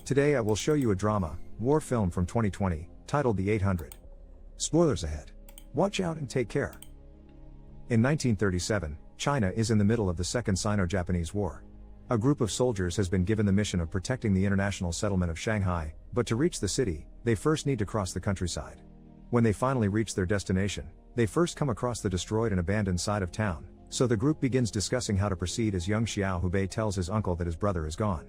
Today I will show you a drama, war film from 2020, titled The 800. Spoilers ahead. Watch out and take care. In 1937, China is in the middle of the Second Sino-Japanese War. A group of soldiers has been given the mission of protecting the international settlement of Shanghai, but to reach the city, they first need to cross the countryside. When they finally reach their destination, they first come across the destroyed and abandoned side of town, so the group begins discussing how to proceed as young Xiao Hubei tells his uncle that his brother is gone.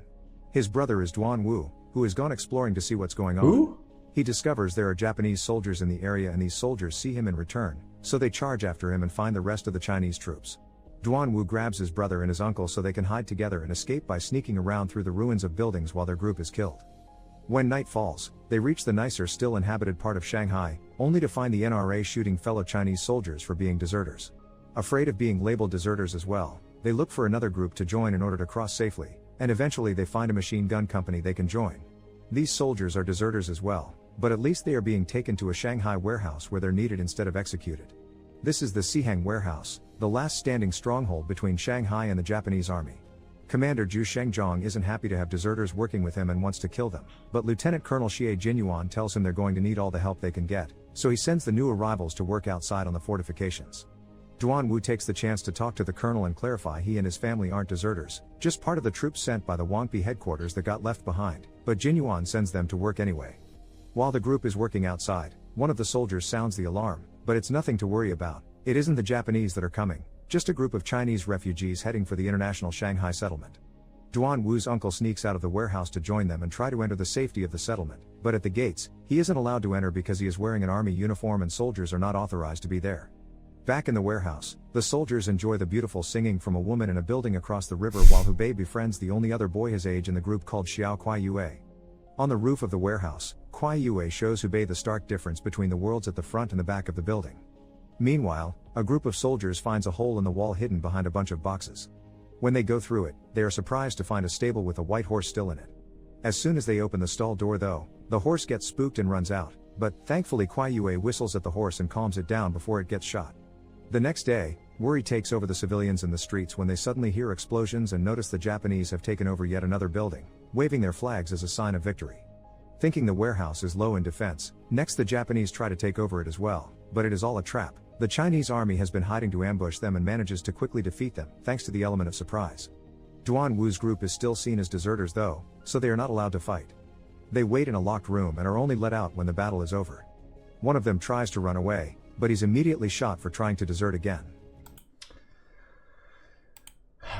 His brother is Duan Wu, who has gone exploring to see what's going on. Who? He discovers there are Japanese soldiers in the area and these soldiers see him in return, so they charge after him and find the rest of the Chinese troops. Duan Wu grabs his brother and his uncle so they can hide together and escape by sneaking around through the ruins of buildings while their group is killed. When night falls, they reach the nicer still inhabited part of Shanghai, only to find the NRA shooting fellow Chinese soldiers for being deserters. Afraid of being labeled deserters as well, they look for another group to join in order to cross safely, and eventually they find a machine gun company they can join. These soldiers are deserters as well, but at least they are being taken to a Shanghai warehouse where they're needed instead of executed. This is the Siheng warehouse, the last standing stronghold between Shanghai and the Japanese army. Commander Zhu Shengzhong isn't happy to have deserters working with him and wants to kill them, but Lieutenant Colonel Xie Jinyuan tells him they're going to need all the help they can get, so he sends the new arrivals to work outside on the fortifications. Duan Wu takes the chance to talk to the colonel and clarify he and his family aren't deserters, just part of the troops sent by the Wangpi headquarters that got left behind, but Jinyuan sends them to work anyway. While the group is working outside, one of the soldiers sounds the alarm, but it's nothing to worry about. It isn't the Japanese that are coming, just a group of Chinese refugees heading for the international Shanghai settlement. Duan Wu's uncle sneaks out of the warehouse to join them and try to enter the safety of the settlement, but at the gates, he isn't allowed to enter because he is wearing an army uniform and soldiers are not authorized to be there. Back in the warehouse, the soldiers enjoy the beautiful singing from a woman in a building across the river while Hubei befriends the only other boy his age in the group called Xiao Kuai Yue. On the roof of the warehouse, Kuai Yue shows Hubei the stark difference between the worlds at the front and the back of the building. Meanwhile, a group of soldiers finds a hole in the wall hidden behind a bunch of boxes. When they go through it, they are surprised to find a stable with a white horse still in it. As soon as they open the stall door though, the horse gets spooked and runs out, but thankfully Kuai Yue whistles at the horse and calms it down before it gets shot. The next day, worry takes over the civilians in the streets when they suddenly hear explosions and notice the Japanese have taken over yet another building, waving their flags as a sign of victory. Thinking the warehouse is low in defense, next the Japanese try to take over it as well, but it is all a trap. The Chinese army has been hiding to ambush them and manages to quickly defeat them, thanks to the element of surprise. Duan Wu's group is still seen as deserters though, so they are not allowed to fight. They wait in a locked room and are only let out when the battle is over. One of them tries to run away, but he's immediately shot for trying to desert again.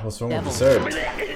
What's wrong with desert?